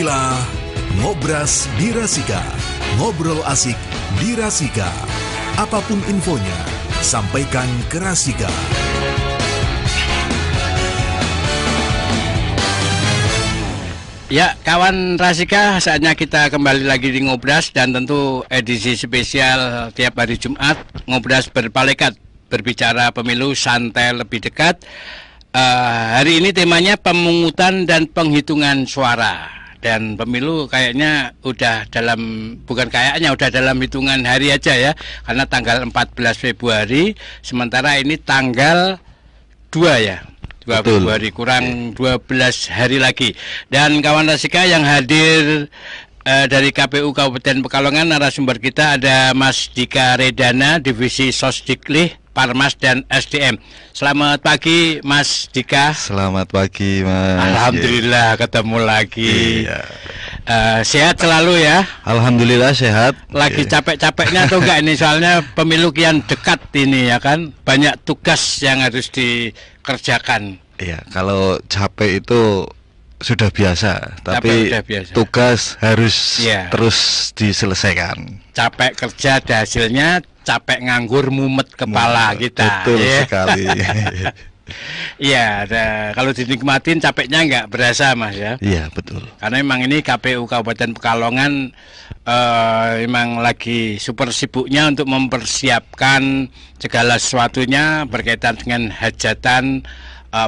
Inilah Ngobras di Rasika. Ngobrol asik di Rasika. Apapun infonya, sampaikan ke Rasika. Ya, kawan Rasika, saatnya kita kembali lagi di Ngobras, dan tentu edisi spesial tiap hari Jumat, Ngobras berpalekat, berbicara pemilu santai lebih dekat. Hari ini temanya pemungutan dan penghitungan suara. Dan pemilu kayaknya udah udah dalam hitungan hari aja ya, karena tanggal 14 Februari, sementara ini tanggal 2 ya. 2 Februari, kurang 12 hari lagi. Dan kawan Rasika yang hadir dari KPU Kabupaten Pekalongan, narasumber kita ada Mas Dika Redana, Divisi Sosdiklih, Parmas dan SDM. Selamat pagi Mas Dika. Selamat pagi Mas. Alhamdulillah ketemu lagi. Iya. Sehat selalu ya. Alhamdulillah sehat. Lagi capek-capeknya atau enggak ini, soalnya pemilu kian dekat ini ya kan, banyak tugas yang harus dikerjakan. Iya, kalau capek itu sudah biasa, tapi tugas harus terus diselesaikan. Capek kerja ada hasilnya, capek nganggur mumet kepala kita. Betul sekali. Iya, kalau dinikmatin capeknya nggak berasa Mas ya. Iya betul. Karena memang ini KPU Kabupaten Pekalongan memang lagi super sibuknya untuk mempersiapkan segala sesuatunya berkaitan dengan hajatan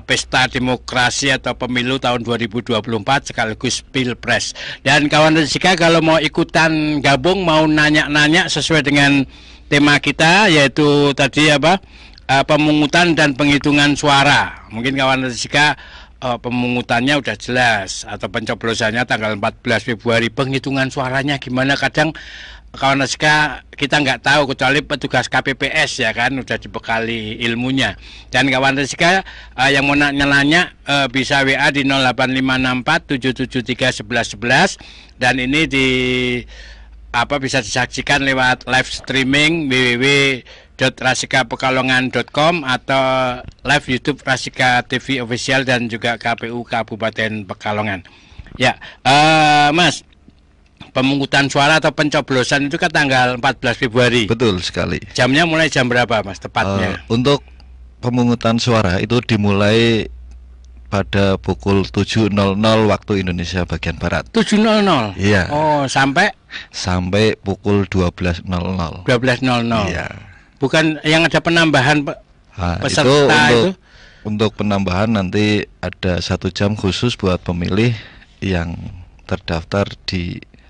pesta demokrasi atau pemilu tahun 2024 sekaligus pilpres. Dan kawan Rasika, kalau mau ikutan gabung, mau nanya-nanya sesuai dengan tema kita, yaitu tadi pemungutan dan penghitungan suara. Mungkin kawan Rasika pemungutannya udah jelas, atau pencoblosannya tanggal 14 Februari. Penghitungan suaranya gimana? Kadang kawan Rasika kita nggak tahu, kecuali petugas KPPS ya kan, udah dibekali ilmunya. Dan kawan Rasika yang mau nanya-nanya bisa WA di 08564 773 1111, dan ini bisa disaksikan lewat live streaming www.rasikapekalongan.com atau live YouTube Rasika TV Official dan juga KPU Kabupaten Pekalongan. Ya, Mas, pemungutan suara atau pencoblosan itu kan tanggal 14 Februari. Betul sekali. Jamnya mulai jam berapa Mas tepatnya? Untuk pemungutan suara itu dimulai pada pukul 7.00 waktu Indonesia bagian Barat. 7.00? Iya. Oh, sampai pukul 12.00. 12.00. Iya. Bukan yang ada penambahan peserta itu? Untuk penambahan nanti ada 1 jam khusus buat pemilih yang terdaftar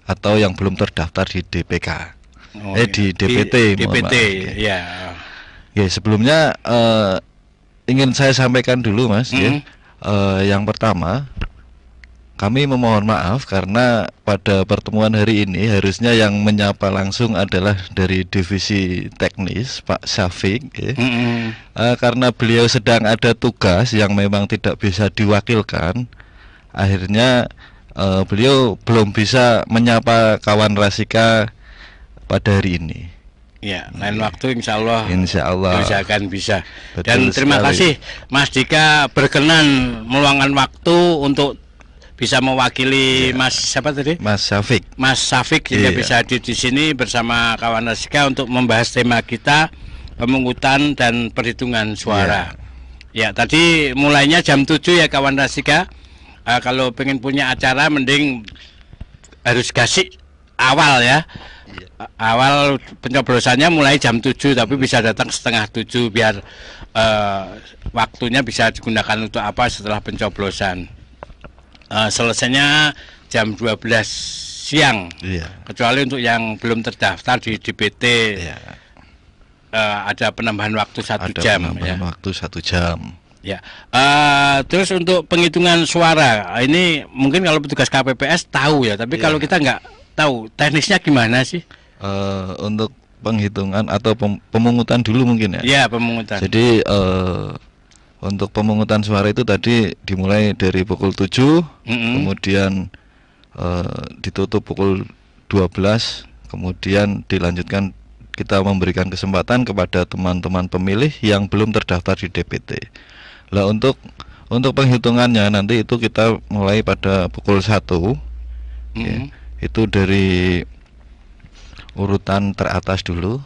atau yang belum terdaftar di DPK. Di DPT. DPT, ya. Ya, sebelumnya ingin saya sampaikan dulu Mas, ya. Yang pertama, kami memohon maaf karena pada pertemuan hari ini harusnya yang menyapa langsung adalah dari divisi teknis Pak Syafiq, ya. Karena beliau sedang ada tugas yang memang tidak bisa diwakilkan, akhirnya beliau belum bisa menyapa kawan Rasika pada hari ini. Ya, lain waktu insya Allah akan bisa. Betul. Dan terima kasih Mas Dika berkenan meluangkan waktu untuk bisa mewakili Mas siapa tadi? Mas Syafiq. Mas Syafiq juga bisa hadir di sini bersama kawan Rasika untuk membahas tema kita, pemungutan dan perhitungan suara. Ya, tadi mulainya jam 7 ya kawan Rasika. Kalau pengen punya acara mending harus gasik awal ya. Awal pencoblosannya mulai jam 7, tapi bisa datang setengah 7 biar waktunya bisa digunakan untuk apa setelah pencoblosan. Selesainya jam 12 siang. Kecuali untuk yang belum terdaftar di DPT. Ada penambahan waktu 1 jam. Waktu 1 jam. Ya, terus untuk penghitungan suara ini mungkin kalau petugas KPPS tahu ya, tapi kalau kita nggak tahu teknisnya gimana sih? Untuk penghitungan atau pemungutan dulu mungkin ya? Iya, pemungutan. Jadi untuk pemungutan suara itu tadi dimulai dari pukul 7, kemudian ditutup pukul 12, kemudian dilanjutkan kita memberikan kesempatan kepada teman-teman pemilih yang belum terdaftar di DPT. Lah untuk penghitungannya nanti itu kita mulai pada pukul 1 ya. Itu dari urutan teratas dulu,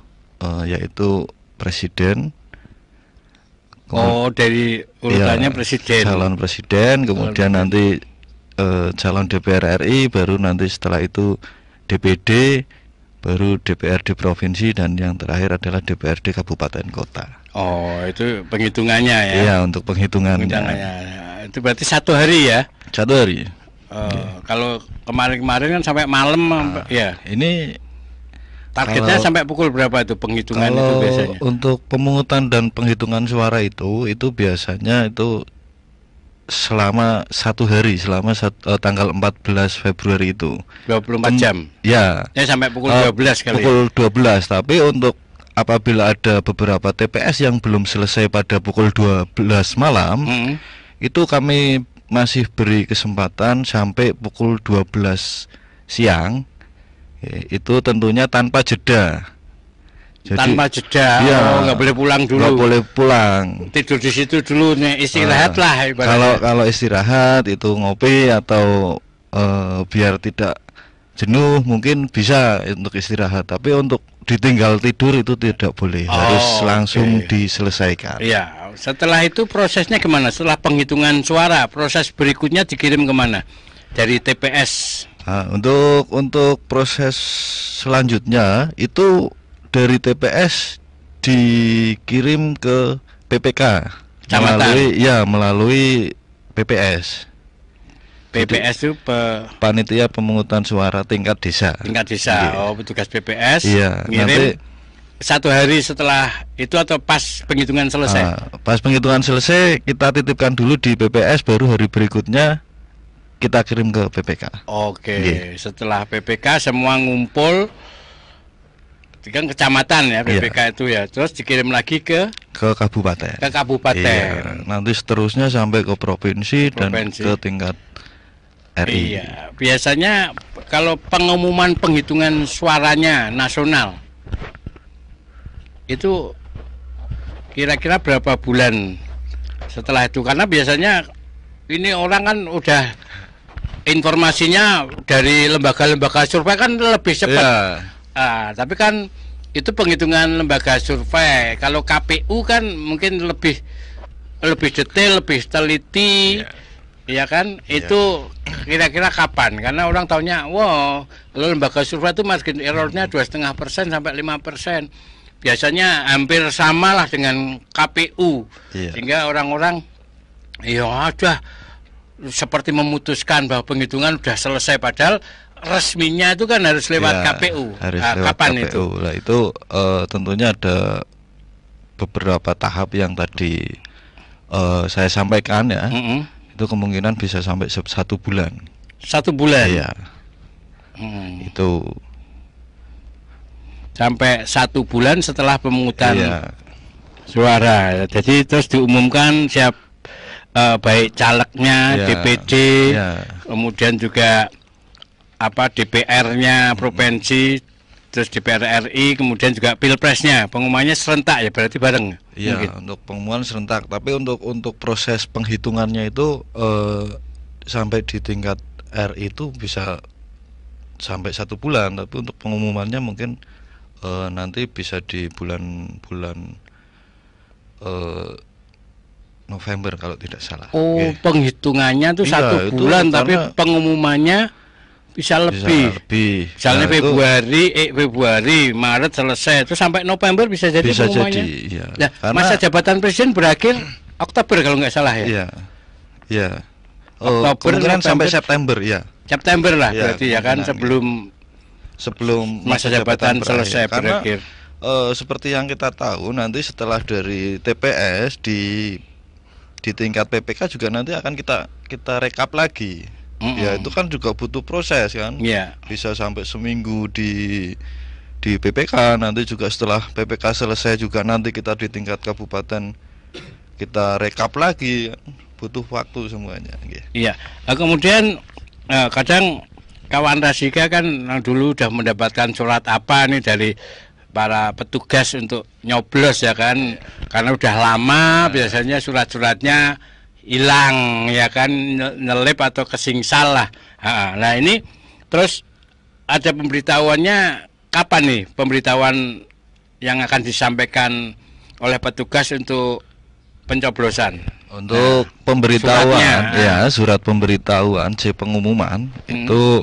yaitu presiden. Dari urutannya ya, presiden. Calon presiden, kemudian nanti calon DPR RI, baru nanti setelah itu DPD, baru DPRD provinsi, dan yang terakhir adalah DPRD kabupaten kota. Itu penghitungannya ya. Iya, untuk penghitungannya. Itu berarti 1 hari ya? 1 hari. Kalau kemarin-kemarin kan sampai malam, ya. Ini targetnya sampai pukul berapa itu penghitungan itu biasanya? Untuk pemungutan dan penghitungan suara itu biasanya itu selama 1 hari, selama tanggal 14 Februari itu 24 jam. Ya. Sampai pukul 12 kali. Pukul 12, tapi untuk apabila ada beberapa TPS yang belum selesai pada pukul 12 malam, itu kami masih beri kesempatan sampai pukul 12 siang. Itu tentunya tanpa jeda. Jadi, tanpa jeda, nggak boleh pulang dulu. Nggak boleh pulang. Tidur di situ dulu nih, istirahat lah ibaratnya. Kalau istirahat itu ngopi atau biar tidak jenuh mungkin bisa untuk istirahat. Tapi untuk ditinggal tidur itu tidak boleh, harus langsung diselesaikan. Iya. Setelah itu prosesnya kemana? Setelah penghitungan suara, proses berikutnya dikirim kemana? Dari TPS. Untuk proses selanjutnya itu dari TPS dikirim ke PPK melalui PPS. PPS itu panitia pemungutan suara tingkat desa. Petugas PPS. Iya. Ngirim 1 hari setelah itu atau pas penghitungan selesai? Pas penghitungan selesai kita titipkan dulu di PPS, baru hari berikutnya kita kirim ke PPK. Setelah PPK semua ngumpul, kan kecamatan ya PPK itu ya, terus dikirim lagi ke kabupaten. Iya. Nanti seterusnya sampai ke provinsi dan ke tingkat RI. Iya. Biasanya kalau pengumuman penghitungan suaranya nasional itu kira-kira berapa bulan setelah itu? Karena biasanya ini orang kan udah informasinya dari lembaga-lembaga survei kan lebih cepat. Tapi kan itu penghitungan lembaga survei. Kalau KPU kan mungkin lebih detail, lebih teliti, ya kan? Itu kira-kira kapan? Karena orang taunya, kalau lembaga survei itu margin errornya 2,5% sampai 5%. Biasanya hampir sama lah dengan KPU, sehingga orang-orang ada seperti memutuskan bahwa penghitungan sudah selesai, padahal resminya itu kan harus lewat KPU. Kapan KPU. Itu? Itu tentunya ada beberapa tahap yang tadi saya sampaikan ya. Itu kemungkinan bisa sampai 1 bulan. 1 bulan. Iya. Itu sampai 1 bulan setelah pemungutan suara. Jadi terus diumumkan baik calegnya, DPD, kemudian juga DPR-nya provinsi, terus DPR RI, kemudian juga pilpresnya. Pengumumannya serentak ya, berarti bareng. Iya, untuk pengumuman serentak. Tapi untuk proses penghitungannya itu sampai di tingkat RI itu bisa sampai 1 bulan. Tapi untuk pengumumannya mungkin nanti bisa di bulan November kalau tidak salah. Penghitungannya tuh 1 bulan, tapi pengumumannya bisa lebih. Misalnya Februari, Maret selesai, itu sampai November bisa jadi pengumumannya. Masa jabatan presiden berakhir Oktober kalau nggak salah ya. Iya. Kemungkinan sampai September ya. September lah berarti ya kan, sebelum masa jabatan selesai berakhir. Seperti yang kita tahu, nanti setelah dari TPS di tingkat PPK juga nanti akan kita rekap lagi. Ya itu kan juga butuh proses kan. Bisa sampai seminggu di PPK, nanti juga setelah PPK selesai juga nanti kita di tingkat kabupaten kita rekap lagi, butuh waktu semuanya. Iya. Kemudian kadang kawan Rasika kan dulu udah mendapatkan surat apa nih dari para petugas untuk nyoblos ya kan, karena udah lama biasanya surat-suratnya hilang ya kan, nyelip atau kesingsal lah. Nah ini Terus ada pemberitahuannya kapan nih? Pemberitahuan yang akan disampaikan oleh petugas untuk pencoblosan. Untuk pemberitahuan surat pemberitahuan pengumuman itu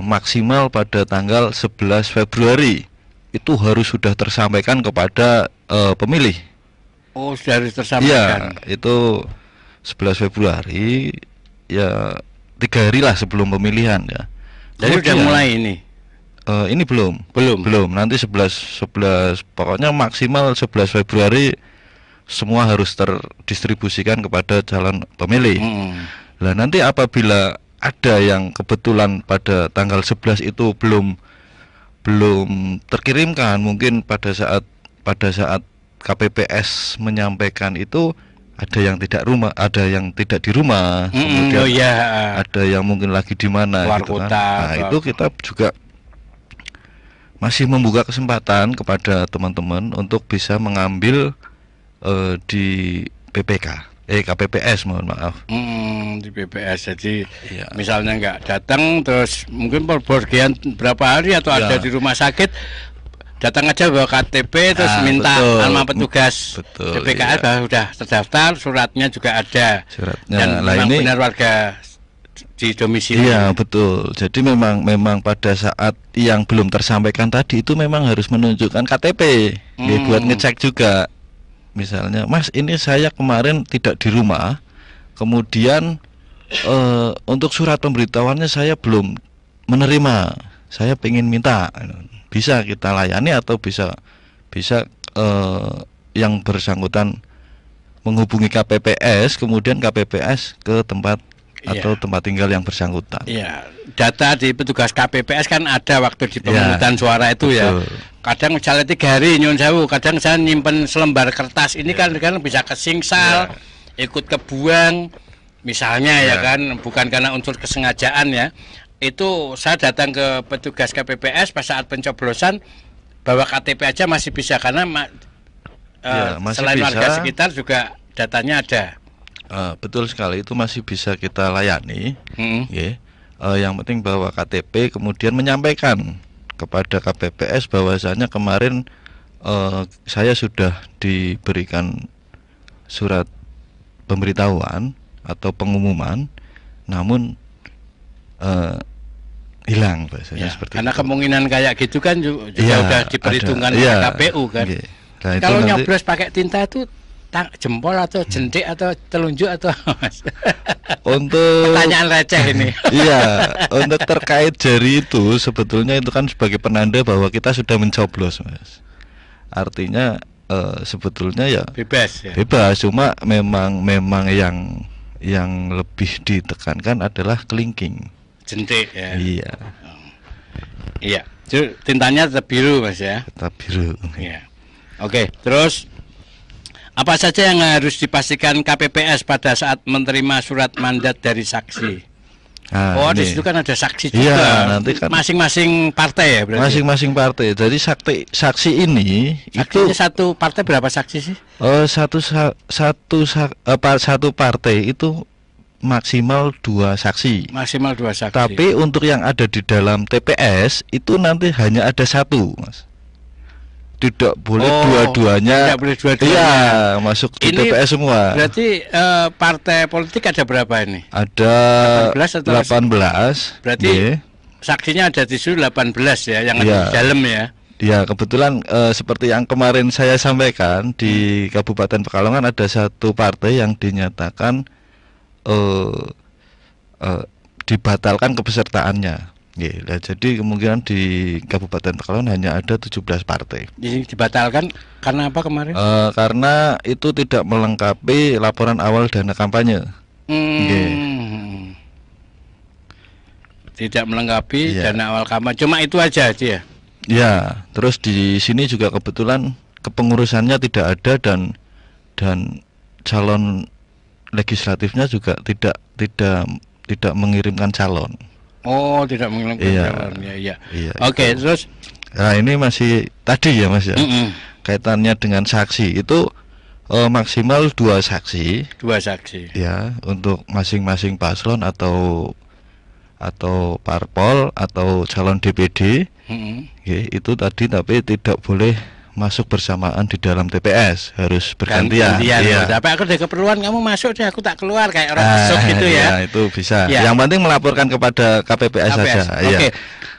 maksimal pada tanggal 11 Februari itu harus sudah tersampaikan kepada pemilih. Oh, sudah harus tersampaikan. Iya, itu 11 Februari ya 3 hari lah sebelum pemilihan ya. Jadi sudah mulai ini. Ini belum. Nanti 11 pokoknya maksimal 11 Februari semua harus terdistribusikan kepada calon pemilih. Nah, nanti apabila ada yang kebetulan pada tanggal 11 itu belum terkirimkan, mungkin pada saat KPPS menyampaikan itu ada yang tidak di rumah, kemudian ada yang mungkin lagi di mana gitu kan. Nah, itu kita juga masih membuka kesempatan kepada teman-teman untuk bisa mengambil di KPPS, mohon maaf. Di PPS, jadi misalnya nggak datang, terus mungkin pergian berapa hari atau ada di rumah sakit, datang aja bawa KTP terus minta sama petugas PPKS bahwa sudah terdaftar, suratnya juga ada. Dan memang benar warga di domisili. Iya, betul. Jadi memang pada saat yang belum tersampaikan tadi itu memang harus menunjukkan KTP. Buat ngecek juga. Misalnya, Mas, ini saya kemarin tidak di rumah. Kemudian untuk surat pemberitahuannya saya belum menerima. Saya pengen minta. Bisa kita layani atau bisa yang bersangkutan menghubungi KPPS, kemudian KPPS ke tempat atau tempat tinggal yang bersangkutan. Iya, data di petugas KPPS kan ada waktu di pemungutan suara itu. Betul. Ya. Kadang misalnya 3 hari nyun sewu, kadang saya nyimpen selembar kertas ini kan bisa kesingsal, ikut kebuang, misalnya ya kan, bukan karena unsur kesengajaan ya. Itu saya datang ke petugas KPPS pas saat pencoblosan bawa KTP aja masih bisa karena selain bisa, warga sekitar juga datanya ada. Betul sekali, itu masih bisa kita layani. Yang penting bawa KTP, kemudian menyampaikan kepada KPPS bahwasanya kemarin saya sudah diberikan surat pemberitahuan atau pengumuman, namun hilang bahasanya seperti karena itu. Kemungkinan kayak gitu kan juga udah diperhitungkan oleh KPU kan. Nah, kalau nyoblos pakai tinta itu jempol atau jentik atau telunjuk atau untuk pertanyaan receh ini. Iya, untuk terkait jari itu sebetulnya itu kan sebagai penanda bahwa kita sudah mencoblos, Mas. Artinya sebetulnya ya bebas, cuma memang yang lebih ditekankan adalah kelingking. Jentik ya. Iya. Iya. Itu tintanya tetap biru, Mas ya. Tetap biru. Iya. Oke, terus apa saja yang harus dipastikan KPPS pada saat menerima surat mandat dari saksi? Di situ kan ada saksi juga. Iya, nanti kan masing-masing partai ya berarti. Masing-masing partai. Jadi saksi ini Saksinya itu satu partai berapa saksi sih? Satu partai itu maksimal 2 saksi. Maksimal 2 saksi. Tapi untuk yang ada di dalam TPS itu nanti hanya ada 1, Mas. Tidak boleh dua-duanya. Tidak boleh dua-duanya. Iya, masuk di TPS semua. Berarti partai politik ada berapa ini? Ada 18. Berarti saksinya ada di situ 18 ya, yang ada di dalam ya. Ya, kebetulan seperti yang kemarin saya sampaikan di Kabupaten Pekalongan ada 1 partai yang dinyatakan dibatalkan kepesertaannya. Jadi kemungkinan di Kabupaten Pekalongan hanya ada 17 partai. Dibatalkan karena apa kemarin? Karena itu tidak melengkapi laporan awal dana kampanye. Tidak melengkapi dana awal kampanye. Cuma itu aja dia. Ya, terus di sini juga kebetulan kepengurusannya tidak ada dan calon legislatifnya juga tidak mengirimkan calon. Tidak mengirimkan calon. Iya. Oke, terus ini masih tadi ya, Mas ya. Kaitannya dengan saksi itu maksimal 2 saksi. 2 saksi. Ya, untuk masing-masing paslon atau atau parpol atau calon DPD, itu tadi, tapi tidak boleh masuk bersamaan di dalam TPS, harus bergantian. Iya. Tapi aku ada keperluan kamu masuk deh, aku tak keluar kayak orang besok gitu ya. Ya, itu bisa. Ya. Yang penting melaporkan kepada KPPS saja. Oke.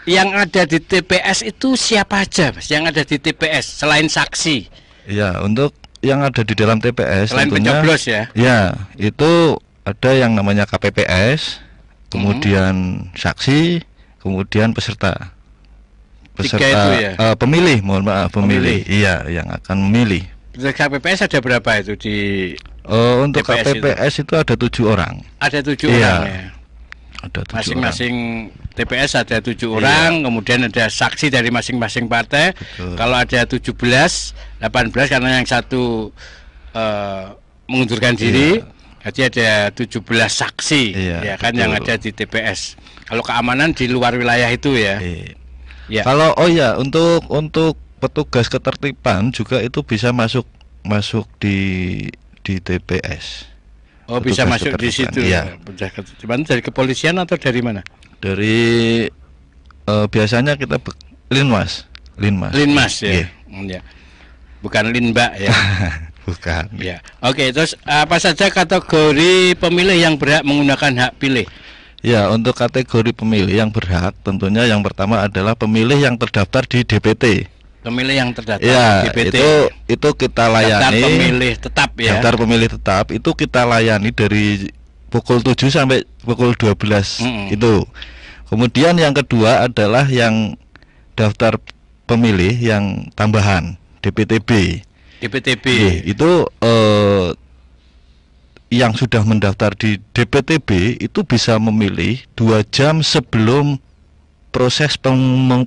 Yang ada di TPS itu siapa aja, Mas? Yang ada di TPS selain saksi? Ya, untuk yang ada di dalam TPS selain tentunya, pencoblos ya. Ya, itu ada yang namanya KPPS, kemudian saksi, kemudian peserta itu ya? Pemilih, mohon maaf, pemilih. Iya, yang akan memilih. KPPS ada berapa itu di untuk TPS KPPS itu ada 7 orang. Ada 7 orang ya. Ada 7 masing-masing orang. TPS ada 7 orang, kemudian ada saksi dari masing-masing partai. Betul. Kalau ada 17, 18 karena yang satu mengundurkan diri, jadi ada 17 saksi, ya kan, betul, yang ada di TPS. Kalau keamanan di luar wilayah itu ya. Ya. Kalau untuk petugas ketertiban juga itu bisa masuk di TPS. Oh, petugas bisa masuk di situ. Iya. Petugas ketertiban dari kepolisian atau dari mana? Dari biasanya kita Linmas ya. Ya. Bukan Linbak ya. Bukan. Ya. Oke, terus apa saja kategori pemilih yang berhak menggunakan hak pilih? Ya, untuk kategori pemilih yang berhak tentunya yang pertama adalah pemilih yang terdaftar di DPT. Pemilih yang terdaftar di DPT. Itu kita layani. Daftar pemilih tetap ya. Daftar pemilih tetap itu kita layani dari pukul 7 sampai pukul 12 itu. Kemudian yang kedua adalah yang daftar pemilih yang tambahan, DPTB. Itu yang sudah mendaftar di DPTB itu bisa memilih 2 jam sebelum proses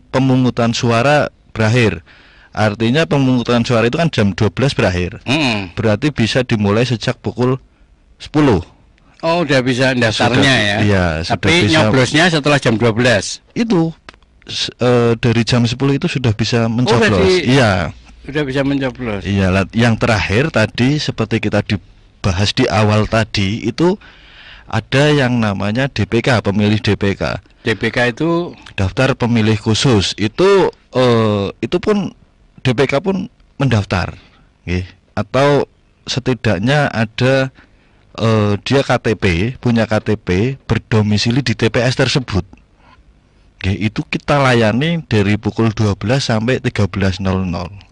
pemungutan suara berakhir. Artinya pemungutan suara itu kan jam 12 berakhir. Berarti bisa dimulai sejak pukul 10. Oh, udah bisa daftarnya ya. Iya, tapi bisa, nyoblosnya setelah jam 12. Itu dari jam 10 itu sudah bisa mencoblos. Iya. Sudah bisa mencoblos. Iya, yang terakhir tadi seperti kita bahas di awal tadi itu ada yang namanya DPK, pemilih DPK. DPK itu daftar pemilih khusus. Itu pun DPK pun mendaftar, atau setidaknya ada dia punya KTP berdomisili di TPS tersebut. Itu kita layani dari pukul 12 sampai 13.00.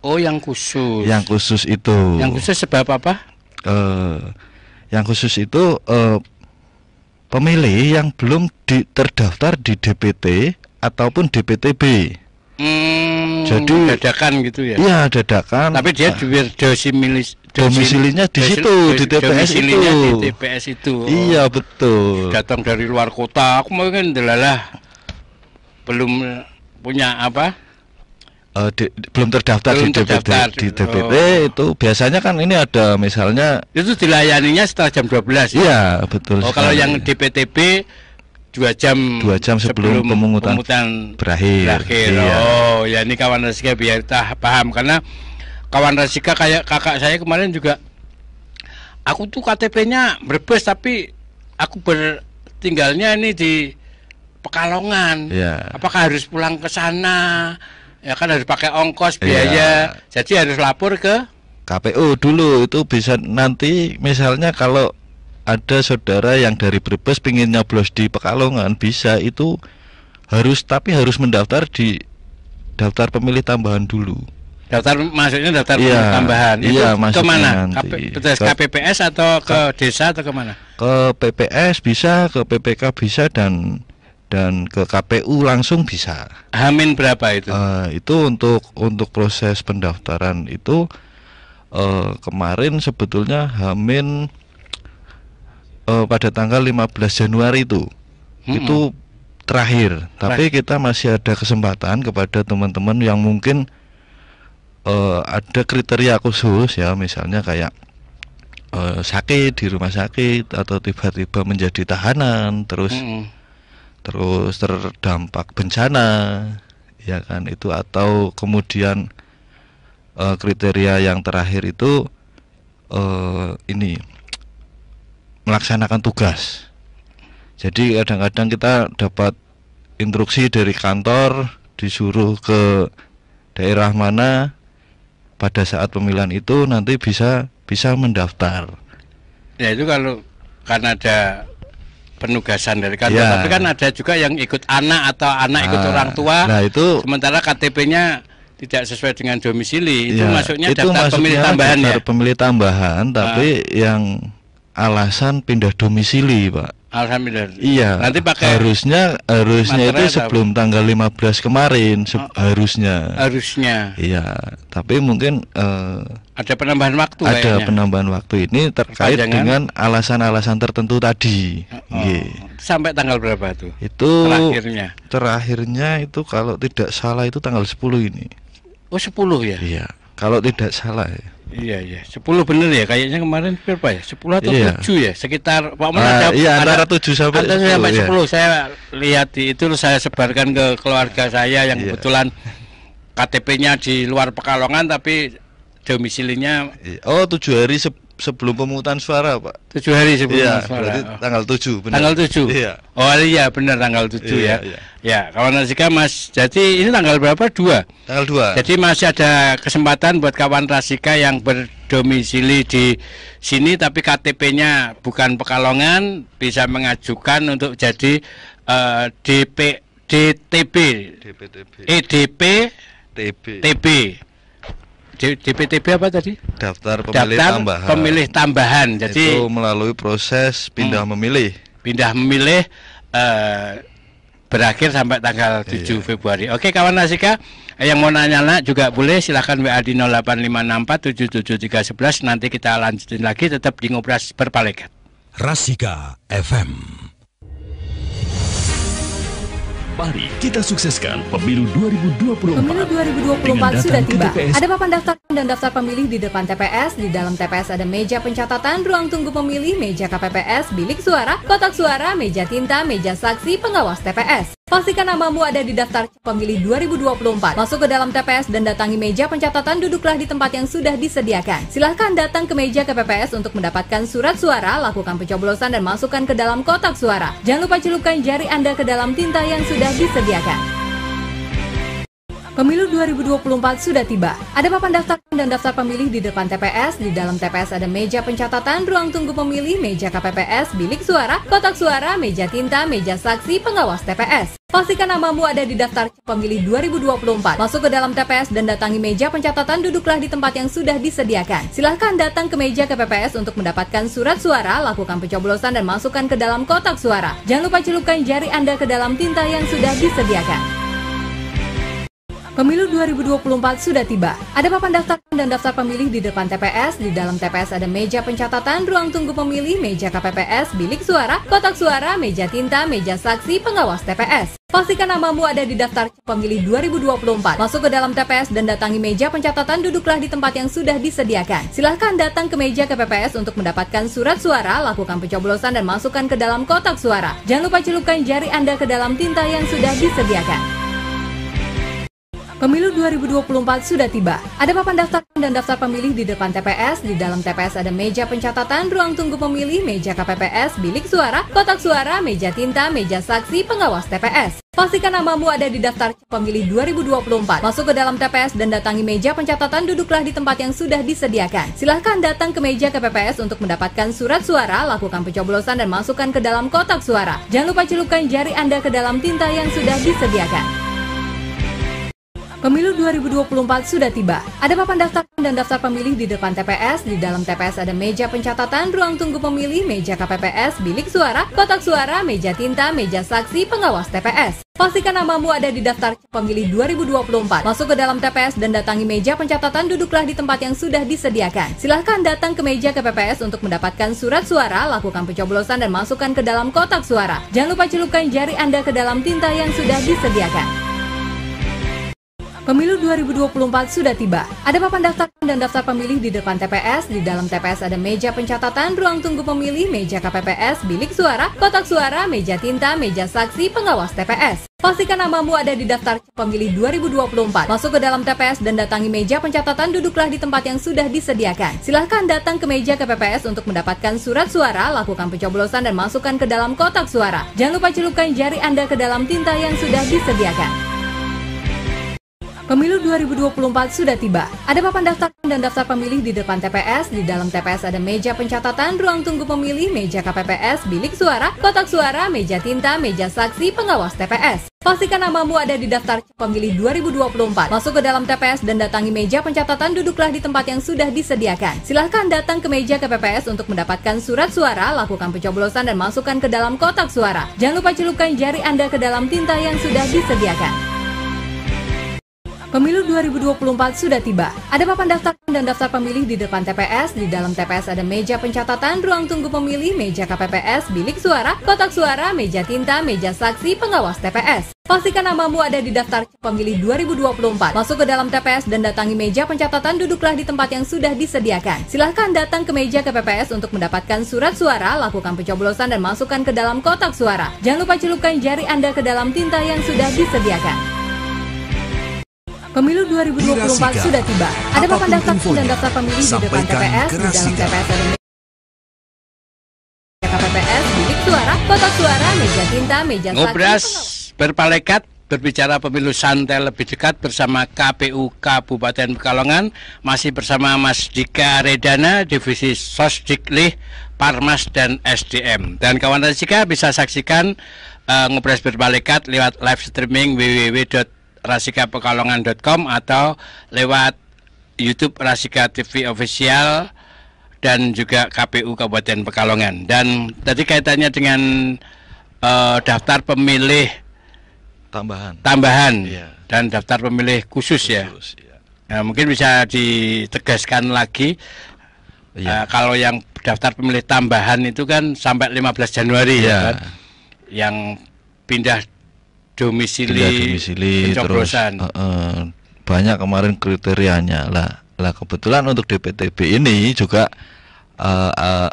Oh, yang khusus. Yang khusus itu. Yang khusus sebab apa? Yang khusus itu pemilih yang belum terdaftar di DPT ataupun DPTB. Jadi dadakan gitu ya? Iya, dadakan. Tapi dia domisilinya di situ, di TPS itu. Di TPS itu. Iya, betul. Datang dari luar kota, aku mungkin delalah belum punya apa? Belum terdaftar di DPT itu biasanya kan ini ada misalnya itu dilayaninya setelah jam 12 ya? Iya, betul. Oh, kalau yang DPTB 2 jam sebelum pemungutan berakhir. Iya. Oh, ya ini kawan Rasika biar kita paham, karena kawan Rasika kayak kakak saya kemarin juga, aku tuh KTP-nya Brebes tapi aku tinggalnya ini di Pekalongan. Iya. Apakah harus pulang ke sana? Ya kan harus pakai ongkos biaya. Jadi harus lapor ke KPU dulu. Itu bisa nanti misalnya kalau ada saudara yang dari Brebes pingin nyoblos di Pekalongan, bisa itu harus mendaftar di daftar pemilih tambahan dulu. Daftar maksudnya daftar pemilih tambahan. Itu kemana? KPPS atau ke desa atau kemana? Ke PPS bisa, ke PPK bisa, dan ke KPU langsung bisa. Hamin berapa itu? Itu untuk proses pendaftaran itu kemarin sebetulnya Hamin pada tanggal 15 Januari itu terakhir. Tapi kita masih ada kesempatan kepada teman-teman yang mungkin ada kriteria khusus ya, misalnya kayak sakit di rumah sakit atau tiba-tiba menjadi tahanan, terus terdampak bencana, ya kan, itu, atau kemudian kriteria yang terakhir itu ini melaksanakan tugas. Jadi kadang-kadang kita dapat instruksi dari kantor, disuruh ke daerah mana pada saat pemilihan itu nanti bisa mendaftar. Ya itu kalau karena ada penugasan dari kantor, Ya. tapi kan ada juga yang ikut anak atau anak ikut orang tua. Nah itu Sementara KTP-nya tidak sesuai dengan domisili, itu ya, masuknya itu daftar pemilih masuknya tambahan ya. daftar pemilih tambahan, tapi yang alasan pindah domisili, Pak. Alhamdulillah. Iya. Nanti pakai harusnya materai itu atau sebelum tanggal 15 kemarin harusnya. harusnya Iya, tapi mungkin ada penambahan waktu ada kayaknya. penambahan waktu ini terkait Perpanjangan. dengan alasan-alasan tertentu tadi. Nggih. Sampai tanggal berapa tuh? Itu Terakhirnya. terakhirnya itu kalau tidak salah itu tanggal 10 ini. Oh 10 ya? Iya, kalau tidak salah ya. Iya 10 bener ya, kayaknya kemarin berapa ya? 10 atau Iya. 7 ya? Sekitar Pak Men Iya, antara 7 sampai 10, sampai iya. 10. Saya lihat di itu, saya sebarkan ke keluarga saya yang Iya. kebetulan KTP-nya di luar Pekalongan tapi domisilinya Oh, 7 hari sebelum pemungutan suara, Pak. 7 hari sebelum Iya, suara. berarti tanggal 7 benar. Tanggal 7. Iya. Oh iya benar tanggal 7 Iya, ya. iya. Ya, kawan Rasika Mas. Jadi ini tanggal berapa? 2. Tanggal 2. Jadi masih ada kesempatan buat kawan Rasika yang berdomisili di sini tapi KTP-nya bukan Pekalongan, bisa mengajukan untuk jadi DTB, DPTB. EDP, TB. TB. DPTB apa tadi? Daftar pemilih Daftar tambahan. pemilih tambahan. Jadi itu melalui proses pindah memilih. pindah memilih berakhir sampai tanggal 7 Februari. Oke kawan Rasika, yang mau nanya juga boleh, silahkan WA di 08564773111. Nanti kita lanjutin lagi, tetap di Ngobras Berpalekat. Rasika FM. Mari kita sukseskan pemilu 2024. Pemilu 2024 sudah Dengan datang ke tiba. TPS. Ada papan daftar dan daftar pemilih di depan TPS. Di dalam TPS ada meja pencatatan, ruang tunggu pemilih, meja KPPS, bilik suara, kotak suara, meja tinta, meja saksi, pengawas TPS. Pastikan namamu ada di daftar pemilih 2024. Masuk ke dalam TPS dan datangi meja pencatatan, duduklah di tempat yang sudah disediakan. Silahkan datang ke meja KPPS untuk mendapatkan surat suara, lakukan pencoblosan dan masukkan ke dalam kotak suara. Jangan lupa celupkan jari Anda ke dalam tinta yang sudah disediakan. Pemilu 2024 sudah tiba. Ada papan daftar dan daftar pemilih di depan TPS. Di dalam TPS ada meja pencatatan, ruang tunggu pemilih, meja KPPS, bilik suara, kotak suara, meja tinta, meja saksi, pengawas TPS. Pastikan namamu ada di daftar pemilih 2024. Masuk ke dalam TPS dan datangi meja pencatatan, duduklah di tempat yang sudah disediakan. Silahkan datang ke meja KPPS untuk mendapatkan surat suara, lakukan pencoblosan dan masukkan ke dalam kotak suara. Jangan lupa celupkan jari Anda ke dalam tinta yang sudah disediakan. Pemilu 2024 sudah tiba. Ada papan daftar dan daftar pemilih di depan TPS. Di dalam TPS ada meja pencatatan, ruang tunggu pemilih, meja KPPS, bilik suara, kotak suara, meja tinta, meja saksi, pengawas TPS. Pastikan namamu ada di daftar pemilih 2024. Masuk ke dalam TPS dan datangi meja pencatatan, duduklah di tempat yang sudah disediakan. Silahkan datang ke meja KPPS untuk mendapatkan surat suara, lakukan pencoblosan dan masukkan ke dalam kotak suara. Jangan lupa celupkan jari Anda ke dalam tinta yang sudah disediakan. Pemilu 2024 sudah tiba. Ada papan daftar dan daftar pemilih di depan TPS. Di dalam TPS ada meja pencatatan, ruang tunggu pemilih, meja KPPS, bilik suara, kotak suara, meja tinta, meja saksi, pengawas TPS. Pastikan namamu ada di daftar pemilih 2024. Masuk ke dalam TPS dan datangi meja pencatatan, duduklah di tempat yang sudah disediakan. Silahkan datang ke meja KPPS untuk mendapatkan surat suara, lakukan pencoblosan dan masukkan ke dalam kotak suara. Jangan lupa celupkan jari Anda ke dalam tinta yang sudah disediakan. Pemilu 2024 sudah tiba. Ada papan daftar dan daftar pemilih di depan TPS. Di dalam TPS ada meja pencatatan, ruang tunggu pemilih, meja KPPS, bilik suara, kotak suara, meja tinta, meja saksi, pengawas TPS. Pastikan namamu ada di daftar pemilih 2024. Masuk ke dalam TPS dan datangi meja pencatatan, duduklah di tempat yang sudah disediakan. Silahkan datang ke meja KPPS untuk mendapatkan surat suara, lakukan pencoblosan dan masukkan ke dalam kotak suara. Jangan lupa celupkan jari Anda ke dalam tinta yang sudah disediakan. Pemilu 2024 sudah tiba. Ada papan daftar dan daftar pemilih di depan TPS. Di dalam TPS ada meja pencatatan, ruang tunggu pemilih, meja KPPS, bilik suara, kotak suara, meja tinta, meja saksi, pengawas TPS. Pastikan namamu ada di daftar pemilih 2024. Masuk ke dalam TPS dan datangi meja pencatatan, duduklah di tempat yang sudah disediakan. Silahkan datang ke meja KPPS untuk mendapatkan surat suara, lakukan pencoblosan dan masukkan ke dalam kotak suara. Jangan lupa celupkan jari Anda ke dalam tinta yang sudah disediakan. Pemilu 2024 sudah tiba. Ada papan daftar dan daftar pemilih di depan TPS. Di dalam TPS ada meja pencatatan, ruang tunggu pemilih, meja KPPS, bilik suara, kotak suara, meja tinta, meja saksi, pengawas TPS. Pastikan namamu ada di daftar pemilih 2024. Masuk ke dalam TPS dan datangi meja pencatatan, duduklah di tempat yang sudah disediakan. Silahkan datang ke meja KPPS untuk mendapatkan surat suara, lakukan pencoblosan dan masukkan ke dalam kotak suara. Jangan lupa celupkan jari Anda ke dalam tinta yang sudah disediakan. Pemilu 2024 sudah tiba. Ada papan daftar dan daftar pemilih di depan TPS. Di dalam TPS ada meja pencatatan, ruang tunggu pemilih, meja KPPS, bilik suara, kotak suara, meja tinta, meja saksi, pengawas TPS. Pastikan namamu ada di daftar pemilih 2024. Masuk ke dalam TPS dan datangi meja pencatatan, duduklah di tempat yang sudah disediakan. Silahkan datang ke meja KPPS untuk mendapatkan surat suara, lakukan pencoblosan dan masukkan ke dalam kotak suara. Jangan lupa celupkan jari Anda ke dalam tinta yang sudah disediakan. Pemilu 2024 sudah tiba. Ada papan daftar dan daftar pemilih di depan TPS. Di dalam TPS ada meja KPPS, bilik suara, kotak suara, meja tinta, meja saksi. Ngobras berpalekat berbicara pemilu santai lebih dekat bersama KPU Kabupaten Pekalongan. Masih bersama Mas Dika Redana, Divisi Sosdiklih, Parmas dan SDM. Dan kawan Rasika bisa saksikan Ngobras berpalekat lewat live streaming www.rasikapekalongan.com atau lewat YouTube Rasika TV Official dan juga KPU Kabupaten Pekalongan. Dan tadi kaitannya dengan daftar pemilih tambahan Iya. dan daftar pemilih khusus ya. Iya. Nah, mungkin bisa ditegaskan lagi. Iya. Kalau yang daftar pemilih tambahan itu kan sampai 15 Januari Iya. ya kan? Yang pindah domisili pencoblosan. Terus banyak kemarin kriterianya lah kebetulan untuk DPTB ini juga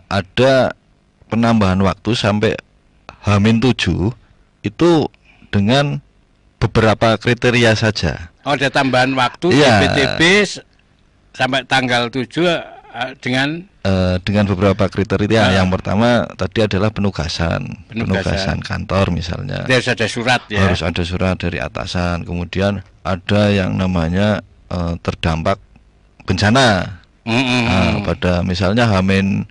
ada penambahan waktu sampai H-7 itu dengan beberapa kriteria saja. Oh, ada tambahan waktu Iya. DPTB sampai tanggal 7 dengan beberapa kriteria. Yang pertama tadi adalah penugasan kantor misalnya. harus ada surat ya. Harus ada surat dari atasan. Kemudian ada yang namanya terdampak bencana. Pada misalnya H-9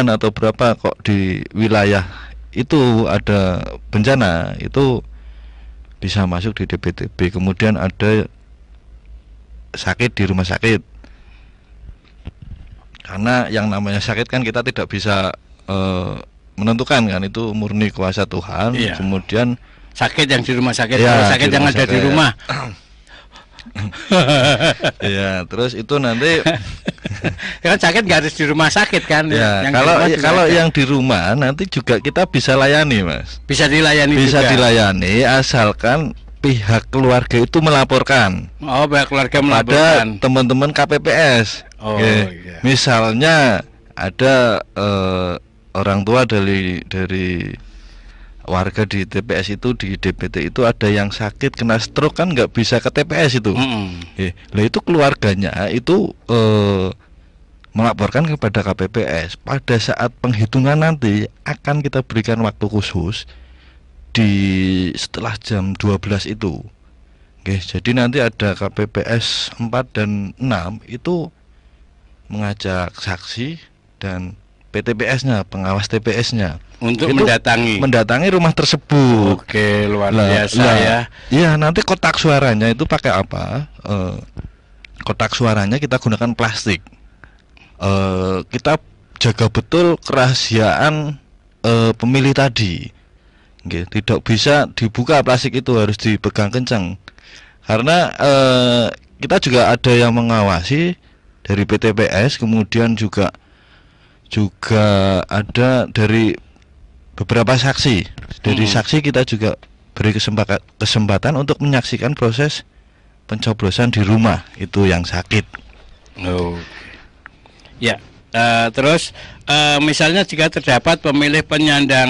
atau berapa kok di wilayah itu ada bencana, itu bisa masuk di DPTB. Kemudian ada sakit di rumah sakit, karena yang namanya sakit kan kita tidak bisa menentukan kan, itu murni kuasa Tuhan. Iya. Kemudian Sakit yang di rumah sakit, Ya, sakit di yang rumah ada di sakit. rumah. ya terus itu nanti Kan sakit nggak harus di rumah sakit kan? ya Yang di rumah juga kalau ada. yang di rumah nanti juga kita bisa layani, Mas. bisa dilayani Bisa juga. dilayani asalkan pihak keluarga itu melaporkan Oh, pihak keluarga pada melaporkan. teman-teman KPPS. Oh, Oke. iya. Misalnya ada orang tua dari warga di TPS itu, di DPT itu ada yang sakit kena stroke, kan nggak bisa ke TPS itu. Lah itu keluarganya itu melaporkan kepada KPPS. Pada saat penghitungan nanti akan kita berikan waktu khusus di setelah jam 12 itu. Oke, jadi nanti ada KPPS 4 dan 6 itu mengajak saksi dan PTPS-nya, pengawas TPS-nya Untuk itu mendatangi rumah tersebut. Oke, luar Lah, biasa ya. Iya, nanti kotak suaranya itu pakai apa? Kotak suaranya kita gunakan plastik. Kita jaga betul kerahasiaan pemilih tadi. Oke, tidak bisa dibuka plastik itu, harus dipegang kencang. Karena kita juga ada yang mengawasi dari PTPS, kemudian juga ada dari beberapa saksi. Dari saksi kita juga beri kesempatan untuk menyaksikan proses pencoblosan di rumah itu yang sakit. Oh. Ya. Terus misalnya jika terdapat pemilih penyandang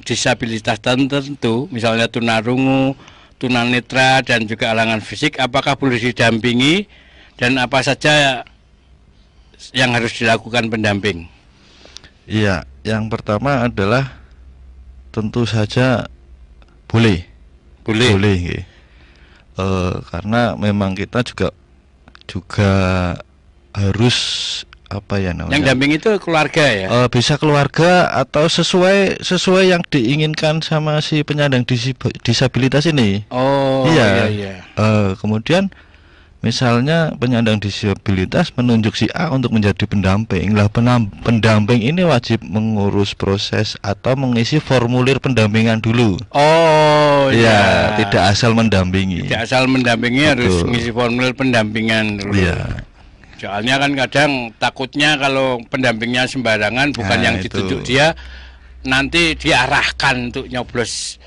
disabilitas tertentu, misalnya tunarungu, tunanetra dan juga halangan fisik, apakah boleh didampingi dan apa saja yang harus dilakukan pendamping? Iya, yang pertama adalah tentu saja boleh. Nggih. Karena memang kita juga harus apa ya namanya? Yang damping itu keluarga ya? Bisa keluarga atau sesuai yang diinginkan sama si penyandang disabilitas ini. Oh iya. Kemudian misalnya penyandang disabilitas menunjuk si A untuk menjadi pendamping. Lah pendamping ini wajib mengurus proses atau mengisi formulir pendampingan dulu. Oh iya. Tidak asal mendampingi. Tidak asal mendampingi. Betul. Harus mengisi formulir pendampingan dulu. Iya. Soalnya kan kadang takutnya kalau pendampingnya sembarangan, bukan yang ditunjuk dia, nanti diarahkan untuk nyoblos.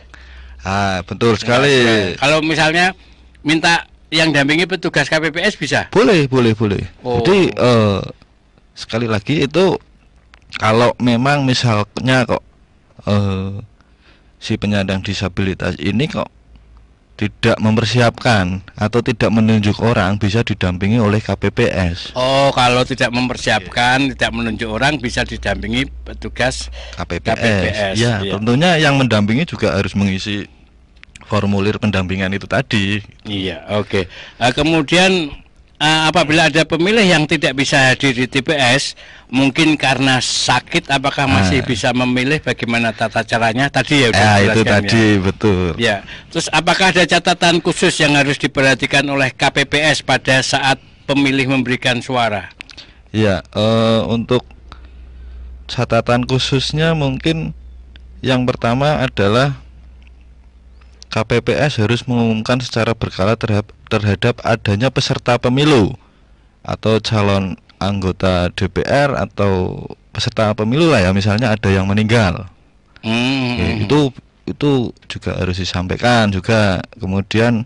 Betul sekali. Kalau misalnya minta yang dampingi petugas KPPS bisa? Boleh. Oh. Jadi sekali lagi itu kalau memang misalnya kok si penyandang disabilitas ini kok tidak mempersiapkan atau tidak menunjuk orang, bisa didampingi oleh KPPS. Oh, kalau tidak mempersiapkan, tidak menunjuk orang, bisa didampingi petugas KPPS. Ya, tentunya yang mendampingi juga harus mengisi formulir pendampingan itu tadi. Iya, oke. Kemudian apabila ada pemilih yang tidak bisa hadir di TPS, mungkin karena sakit, apakah masih bisa memilih? Bagaimana tata caranya? Tadi ya udah itu tadi ya. Betul. Ya. Terus apakah ada catatan khusus yang harus diperhatikan oleh KPPS pada saat pemilih memberikan suara? Ya, untuk catatan khususnya mungkin yang pertama adalah KPPS harus mengumumkan secara berkala terhadap adanya peserta pemilu atau calon anggota DPR atau peserta pemilu lah ya, misalnya ada yang meninggal. Itu juga harus disampaikan juga. Kemudian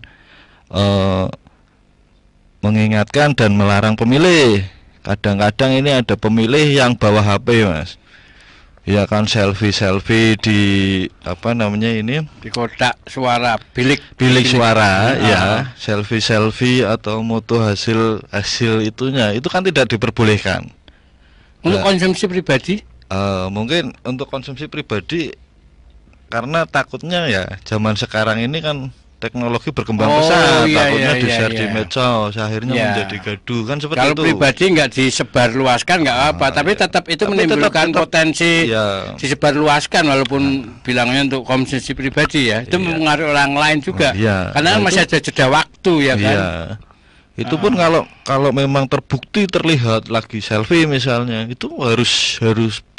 mengingatkan dan melarang pemilih. Kadang-kadang ini ada pemilih yang bawa HP, Mas. Ya kan, selfie di apa namanya ini, di kotak suara, bilik suara ya, selfie atau moto hasil itunya, itu kan tidak diperbolehkan untuk konsumsi pribadi. Mungkin untuk konsumsi pribadi karena takutnya ya zaman sekarang ini kan teknologi berkembang pesat, takutnya di-share di medsos, akhirnya menjadi gaduh kan seperti kalau itu. Kalau pribadi nggak disebarluaskan nggak apa, tapi tetap itu menimbulkan potensi disebarluaskan walaupun bilangnya untuk konsumsi pribadi ya, itu mempengaruhi orang lain juga. Karena masih ada jeda waktu ya kan. Itu pun kalau memang terbukti terlihat lagi selfie misalnya, itu harus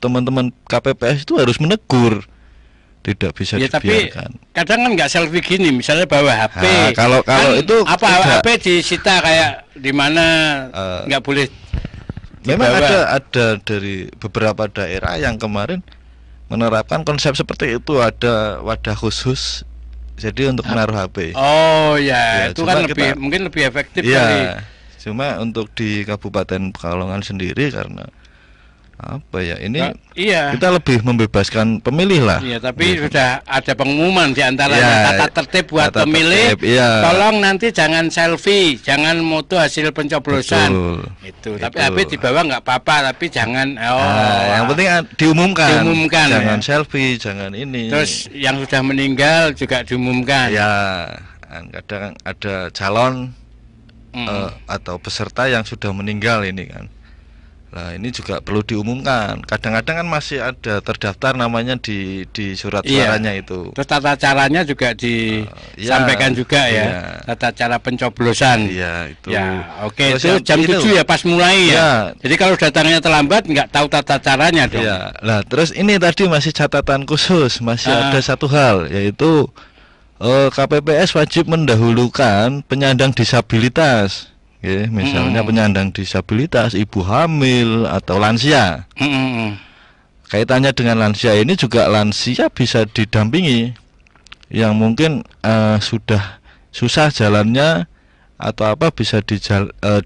teman-teman KPPS itu harus menegur. Tidak bisa dibiarkan. Tapi kadang kan nggak selfie gini, misalnya bawa HP. Kalau kan itu apa HP disita kayak di mana nggak boleh. Memang ada dari beberapa daerah yang kemarin menerapkan konsep seperti itu, ada wadah khusus. Jadi untuk menaruh HP. Oh ya, itu kan mungkin lebih efektif kali. Cuma untuk di Kabupaten Pekalongan sendiri karena apa ya ini kita lebih membebaskan pemilih lah. Iya, tapi sudah ada pengumuman di antaranya tata tertib buat pemilih. Tolong nanti jangan selfie, jangan moto hasil pencoblosan. Itu. Tapi HP dibawa nggak apa-apa, tapi jangan. Yang penting diumumkan. Jangan selfie, jangan ini. Terus yang sudah meninggal juga diumumkan. Ya, kadang ada calon atau peserta yang sudah meninggal ini kan. Nah ini juga perlu diumumkan. Kadang-kadang kan masih ada terdaftar namanya di surat suaranya itu. Terus tata caranya juga disampaikan juga ya. Tata cara pencoblosan. Iya itu. Ya oke. Itu jam 7 ya pas mulai ya. Jadi kalau datangnya terlambat nggak tahu tata caranya dong. Iya. Nah terus ini tadi masih catatan khusus, masih ada satu hal, yaitu KPPS wajib mendahulukan penyandang disabilitas. Misalnya penyandang disabilitas, ibu hamil atau lansia. Kaitannya dengan lansia ini juga lansia bisa didampingi. yang mungkin sudah susah jalannya atau apa bisa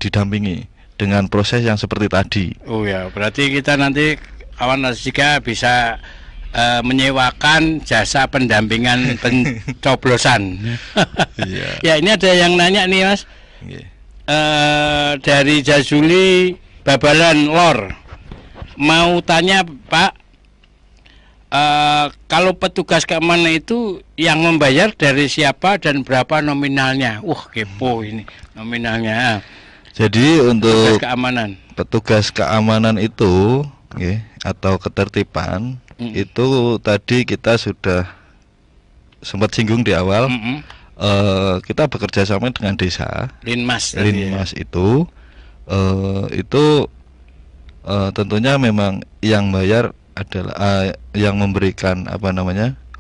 didampingi dengan proses yang seperti tadi. Oh ya, berarti kita nanti kawan Rasika bisa menyewakan jasa pendampingan pencoblosan. Iya. Ya, ini ada yang nanya nih Mas. Yeah. Dari Jazuli Babalan Lor, mau tanya Pak, kalau petugas keamanan itu yang membayar dari siapa dan berapa nominalnya? Kepo ini nominalnya. Jadi untuk petugas keamanan itu atau ketertiban itu tadi kita sudah sempat singgung di awal. Kita bekerja sama dengan desa Linmas itu tentunya memang yang bayar adalah yang memberikan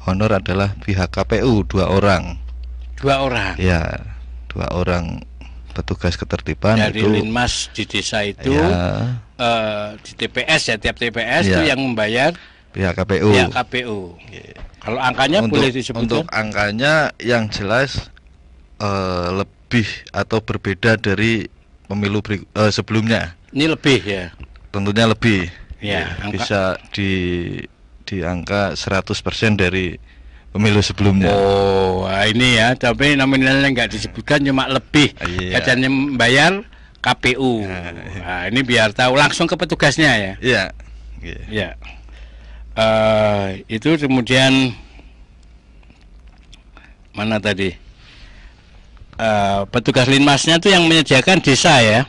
honor adalah pihak KPU 2 orang. 2 orang. Ya, 2 orang petugas ketertiban dari itu Linmas di desa itu ya, di TPS ya, tiap TPS itu yang membayar pihak KPU. Pihak KPU. Kalau angkanya boleh disebutkan? Untuk angkanya yang jelas lebih atau berbeda dari pemilu sebelumnya. Ini lebih ya. Tentunya lebih. Ya, bisa di angka 100% dari pemilu sebelumnya. Ini ya, tapi nominalnya nggak disebutkan, cuma lebih. Katanya membayar KPU. Nah, ini biar tahu langsung ke petugasnya ya. Iya. Ya. Itu kemudian mana tadi? Petugas Linmasnya itu yang menyediakan desa ya.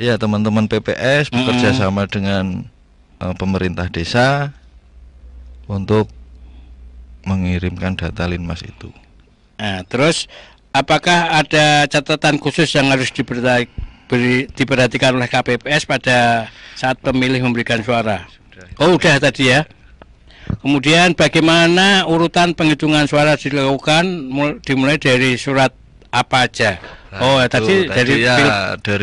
Iya, teman-teman PPS bekerja sama dengan pemerintah desa untuk mengirimkan data Linmas itu. Nah, terus apakah ada catatan khusus yang harus diperhatikan oleh KPPS pada saat pemilih memberikan suara? Udah tadi ya. Kemudian bagaimana urutan penghitungan suara dilakukan, dimulai dari surat apa aja? Tadi dari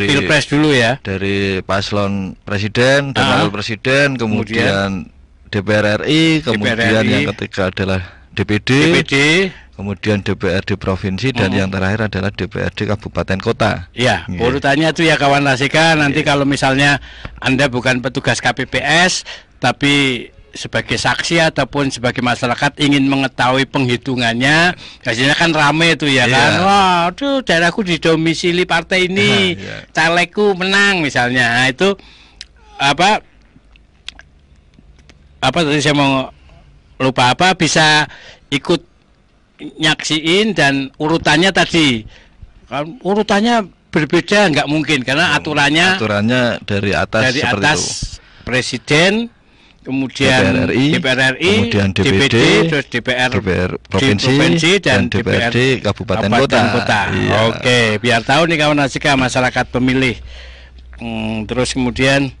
Pilpres dulu ya. Dari paslon presiden dan wakil presiden, kemudian DPR RI, kemudian yang ketiga adalah DPD, kemudian DPRD provinsi, dan yang terakhir adalah DPRD kabupaten kota. Ya, urutannya itu ya kawan Rasika. Nanti kalau misalnya Anda bukan petugas KPPS tapi sebagai saksi ataupun sebagai masyarakat ingin mengetahui penghitungannya, biasanya kan rame itu ya kan. Waduh, daerahku didomisili partai ini, calegku menang misalnya. Nah, itu apa tadi saya mau lupa bisa ikut nyaksiin, dan urutannya tadi urutannya berbeda nggak mungkin karena aturannya dari atas itu. Presiden, kemudian DPR RI, kemudian DPD, terus DPR provinsi dan DPRD kabupaten kota. Iya. Oke, biar tahu nih kawan Rasika, masyarakat pemilih. Terus kemudian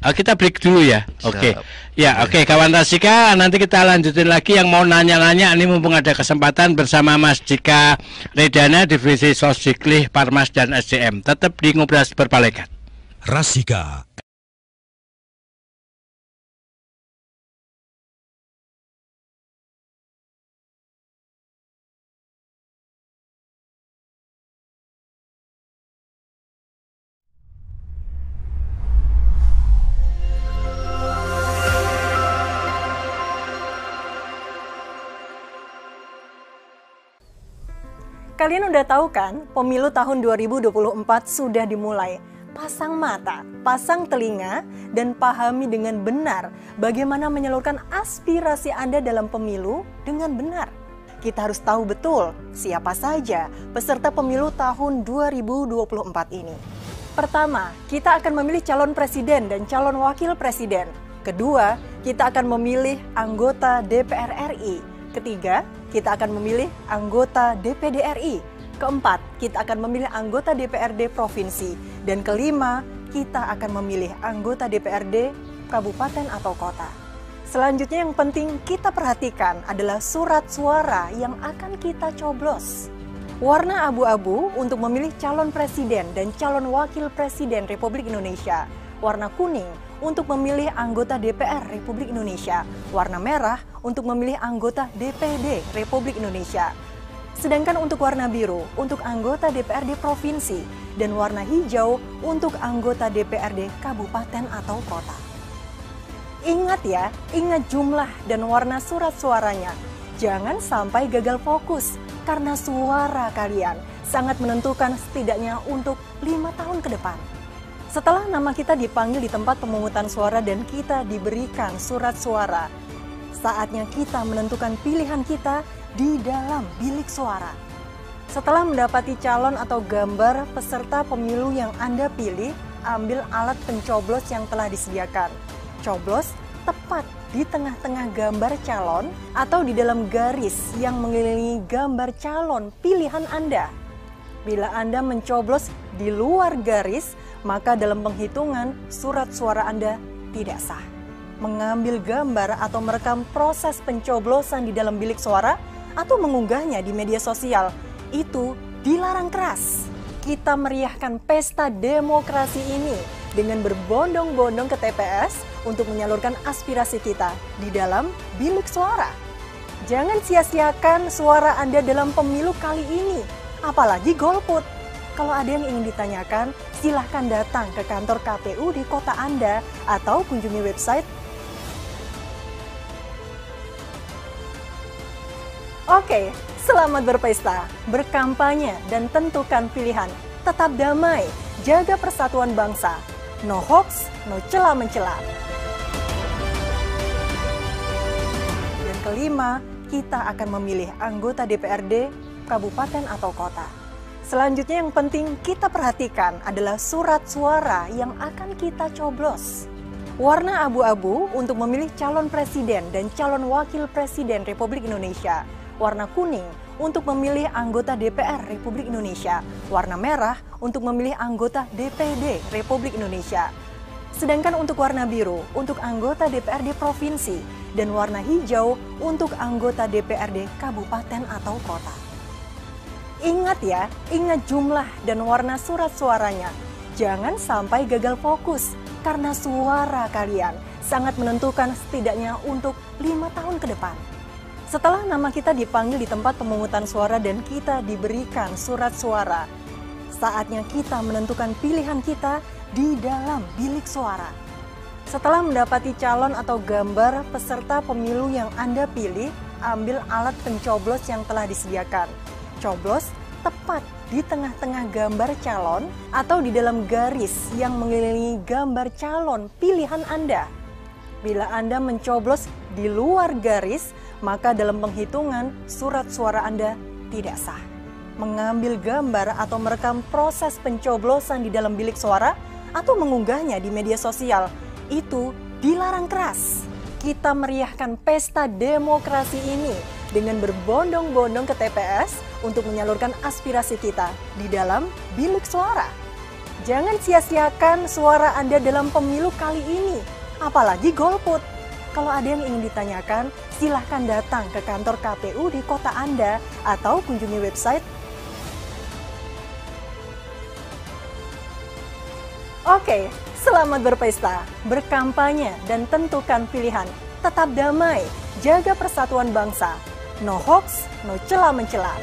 kita break dulu ya. Oke. Ya, oke kawan Rasika, nanti kita lanjutin lagi. Yang mau nanya-nanya ini mumpung ada kesempatan bersama Mas Dika Redana, Divisi Sosiklih, Parmas dan SDM. Tetap di Ngobras Berpalekat. Rasika. Kalian udah tahu kan, pemilu tahun 2024 sudah dimulai. Pasang mata, pasang telinga, dan pahami dengan benar bagaimana menyalurkan aspirasi Anda dalam pemilu dengan benar. Kita harus tahu betul siapa saja peserta pemilu tahun 2024 ini. Pertama, kita akan memilih calon presiden dan calon wakil presiden. Kedua, kita akan memilih anggota DPR RI. Ketiga, kita akan memilih anggota DPD RI. Keempat, kita akan memilih anggota DPRD provinsi. Dan kelima, kita akan memilih anggota DPRD kabupaten atau kota. Selanjutnya yang penting kita perhatikan adalah surat suara yang akan kita coblos. Warna abu-abu untuk memilih calon presiden dan calon wakil presiden Republik Indonesia. Warna kuning untuk memilih anggota DPR Republik Indonesia, warna merah untuk memilih anggota DPD Republik Indonesia. Sedangkan untuk warna biru untuk anggota DPRD provinsi dan warna hijau untuk anggota DPRD kabupaten atau kota. Ingat ya, ingat jumlah dan warna surat suaranya. Jangan sampai gagal fokus karena suara kalian sangat menentukan setidaknya untuk 5 tahun ke depan. Setelah nama kita dipanggil di tempat pemungutan suara dan kita diberikan surat suara, saatnya kita menentukan pilihan kita di dalam bilik suara. Setelah mendapati calon atau gambar peserta pemilu yang Anda pilih, ambil alat pencoblos yang telah disediakan. Coblos tepat di tengah-tengah gambar calon atau di dalam garis yang mengelilingi gambar calon pilihan Anda. Bila Anda mencoblos di luar garis, maka dalam penghitungan surat suara Anda tidak sah. Mengambil gambar atau merekam proses pencoblosan di dalam bilik suara atau mengunggahnya di media sosial, itu dilarang keras. Kita meriahkan pesta demokrasi ini dengan berbondong-bondong ke TPS untuk menyalurkan aspirasi kita di dalam bilik suara. Jangan sia-siakan suara Anda dalam pemilu kali ini, apalagi golput. Kalau ada yang ingin ditanyakan, silahkan datang ke kantor KPU di kota Anda atau kunjungi website. Oke, selamat berpesta, berkampanye, dan tentukan pilihan. Tetap damai, jaga persatuan bangsa. No hoax, no cela-mencela. Dan kelima, kita akan memilih anggota DPRD, kabupaten atau kota. Selanjutnya yang penting kita perhatikan adalah surat suara yang akan kita coblos. Warna abu-abu untuk memilih calon presiden dan calon wakil presiden Republik Indonesia. Warna kuning untuk memilih anggota DPR Republik Indonesia. Warna merah untuk memilih anggota DPD Republik Indonesia. Sedangkan untuk warna biru untuk anggota DPRD provinsi dan warna hijau untuk anggota DPRD kabupaten atau kota. Ingat ya, ingat jumlah dan warna surat suaranya. Jangan sampai gagal fokus karena suara kalian sangat menentukan setidaknya untuk 5 tahun ke depan. Setelah nama kita dipanggil di tempat pemungutan suara dan kita diberikan surat suara, saatnya kita menentukan pilihan kita di dalam bilik suara. Setelah mendapati calon atau gambar peserta pemilu yang Anda pilih, ambil alat pencoblos yang telah disediakan. Coblos tepat di tengah-tengah gambar calon atau di dalam garis yang mengelilingi gambar calon pilihan Anda. Bila Anda mencoblos di luar garis, maka dalam penghitungan surat suara Anda tidak sah. Mengambil gambar atau merekam proses pencoblosan di dalam bilik suara atau mengunggahnya di media sosial, itu dilarang keras. Kita meriahkan pesta demokrasi ini dengan berbondong-bondong ke TPS untuk menyalurkan aspirasi kita di dalam bilik suara. Jangan sia-siakan suara Anda dalam pemilu kali ini, apalagi golput. Kalau ada yang ingin ditanyakan, silahkan datang ke kantor KPU di kota Anda atau kunjungi website. Oke, selamat berpesta, berkampanye, dan tentukan pilihan. Tetap damai, jaga persatuan bangsa. No hoax, no cela-mencela.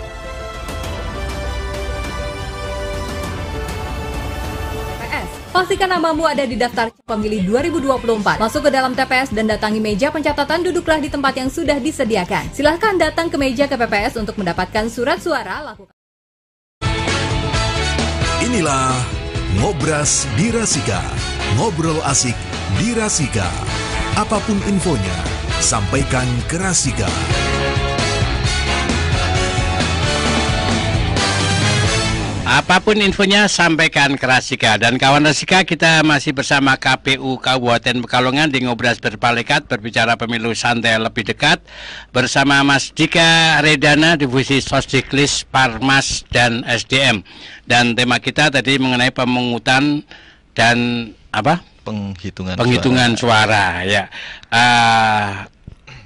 Pastikan namamu ada di daftar pemilih 2024. Masuk ke dalam TPS dan datangi meja pencatatan, duduklah di tempat yang sudah disediakan. Silahkan datang ke meja KPPS untuk mendapatkan surat suara. Lakukan. Inilah Ngobras di Rasika. Ngobrol asik di Rasika. Apapun infonya, sampaikan ke Rasika. Apapun infonya sampaikan ke Rasika. Dan kawan Rasika, kita masih bersama KPU Kabupaten Pekalongan di Ngobras Berpalekat, berbicara pemilu santai lebih dekat bersama Mas Dika Redana, Divisi Sosdiklis, Parmas dan SDM. Dan tema kita tadi mengenai pemungutan dan apa? Penghitungan suara ya.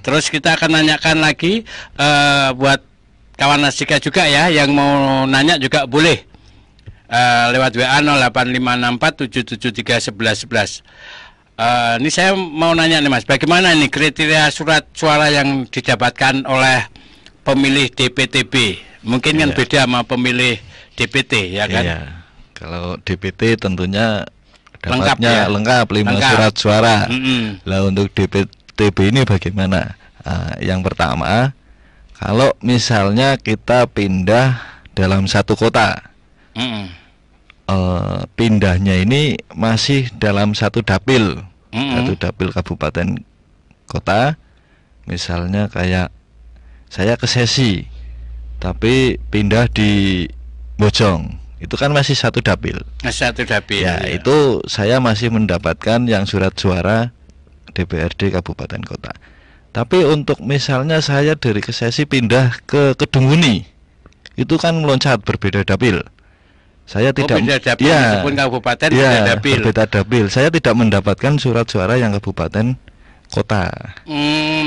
Terus kita akan nanyakan lagi buat kawan Rasika juga ya, yang mau nanya juga boleh lewat WA 08564 773 1111. Ini saya mau nanya nih Mas, bagaimana nih kriteria surat suara yang didapatkan oleh pemilih DPTB? Mungkin kan beda sama pemilih DPT, ya kan? Iya. Kalau DPT tentunya Lengkap, dapatnya ya? lengkap 5 Lengkap. surat suara. Mm-mm. Lah untuk DPTB ini bagaimana? Yang pertama, kalau misalnya kita pindah dalam satu kota, Mm-mm. pindahnya ini masih dalam satu dapil, satu Mm-mm. dapil kabupaten kota. Misalnya kayak saya ke Sesi, tapi pindah di Bojong, itu kan masih satu dapil. Satu dapil. Ya, itu saya masih mendapatkan yang surat suara DPRD kabupaten kota. Tapi untuk misalnya saya dari Kesesi pindah ke Kedunguni, itu kan meloncat berbeda dapil. Saya tidak beda dapil, meskipun kabupaten beda dapil. berbeda dapil. Saya tidak mendapatkan surat suara yang kabupaten kota.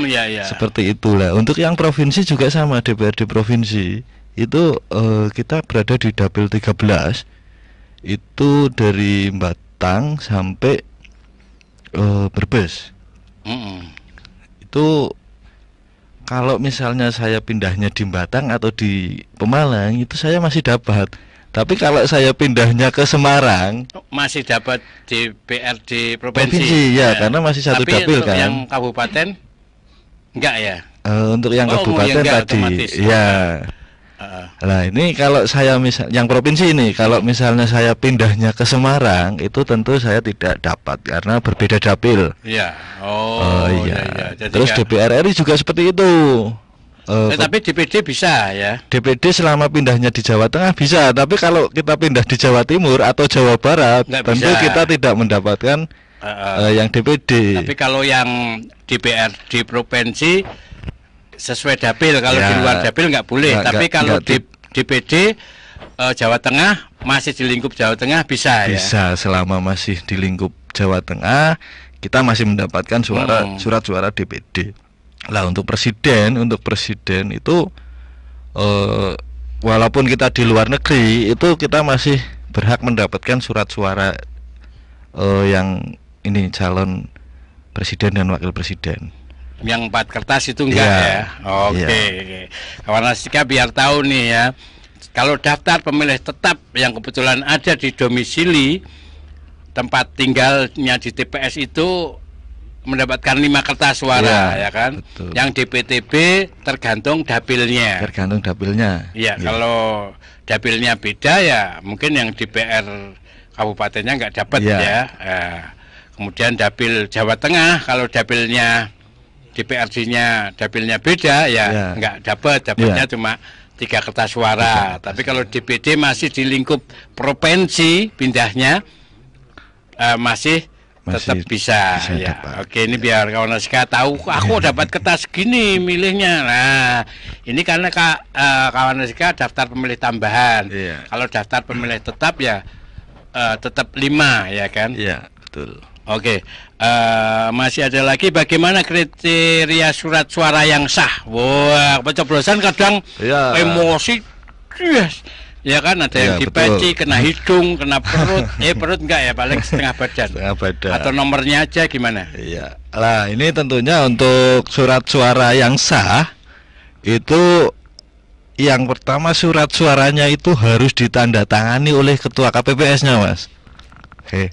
Ya. Seperti itulah. Untuk yang provinsi juga sama, DPRD provinsi. Itu kita berada di dapil 13. Itu dari Batang sampai Brebes. Itu kalau misalnya saya pindahnya di Batang atau di Pemalang, itu saya masih dapat. Tapi kalau saya pindahnya ke Semarang, masih dapat DPRD provinsi. provinsi ya, karena masih satu Tapi dapil untuk kan. yang kabupaten enggak ya? Untuk yang Oh, kabupaten yang enggak tadi, otomatis. ya. Nah ini kalau saya yang provinsi ini, kalau misalnya saya pindahnya ke Semarang, itu tentu saya tidak dapat karena berbeda dapil. Iya. Iya. Jadi Terus DPR RI juga seperti itu. tapi DPD bisa ya. DPD selama pindahnya di Jawa Tengah bisa, tapi kalau kita pindah di Jawa Timur atau Jawa Barat, Nggak tentu bisa. kita tidak mendapatkan yang DPD. Tapi kalau yang DPRD provinsi sesuai dapil, kalau Ya, di luar dapil nggak boleh. Tapi kalau di DPD Jawa Tengah masih di lingkup Jawa Tengah bisa ya. Bisa selama masih di lingkup Jawa Tengah, kita masih mendapatkan surat suara DPD. Lah untuk presiden itu walaupun kita di luar negeri, itu kita masih berhak mendapatkan surat suara yang ini calon presiden dan wakil presiden. Yang 4 kertas itu enggak ya. Oke. Kawan Asika biar tahu nih ya. Kalau daftar pemilih tetap yang kebetulan ada di domisili tempat tinggalnya di TPS itu mendapatkan 5 kertas suara ya kan. Betul. Yang DPTB tergantung dapilnya. Tergantung dapilnya. Ya, kalau dapilnya beda ya mungkin yang DPR kabupatennya nggak dapat ya. Kemudian dapil Jawa Tengah kalau dapilnya DPRD-nya dapilnya beda ya nggak dapatnya cuma 3 kertas suara. Tapi kalau DPD masih di lingkup provinsi pindahnya masih tetap bisa ya. Dapat. Oke, ini biar kawan Asika tahu aku dapat kertas gini milihnya. Nah, ini karena kawan Asika daftar pemilih tambahan. Kalau daftar pemilih tetap ya tetap 5 ya kan? Iya, betul. Oke, masih ada lagi bagaimana kriteria surat suara yang sah? Wah, pencoblosan kadang emosi, ya kan ada yang dipeci, kena hidung, kena perut, perut enggak ya, paling setengah badan. Atau nomornya aja gimana? Iya, lah ini tentunya untuk surat suara yang sah itu yang pertama surat suaranya itu harus ditandatangani oleh ketua KPPS-nya, Mas. Oke.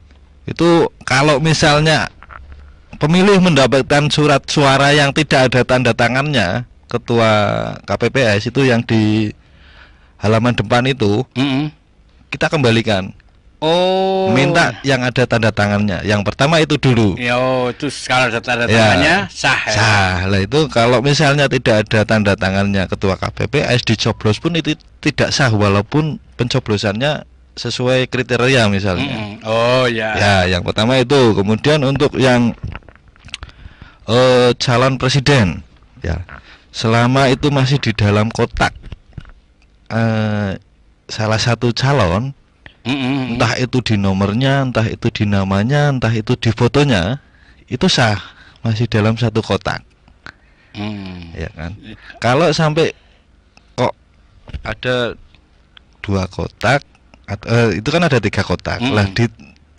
Itu kalau misalnya pemilih mendapatkan surat suara yang tidak ada tanda tangannya ketua KPPS itu yang di halaman depan itu, kita kembalikan. Minta yang ada tanda tangannya. Yang pertama itu dulu. Itu kalau ada tanda tangannya sah ya. Sah. Lah itu kalau misalnya tidak ada tanda tangannya ketua KPPS dicoblos pun itu tidak sah walaupun pencoblosannya sesuai kriteria misalnya. Ya, yang pertama itu. Kemudian untuk yang calon presiden, ya, selama itu masih di dalam kotak salah satu calon, entah itu di nomornya, entah itu di namanya, entah itu di fotonya, itu sah, masih dalam satu kotak. Ya kan. Kalau sampai kok ada 2 kotak, itu kan ada 3 kotak. Lah di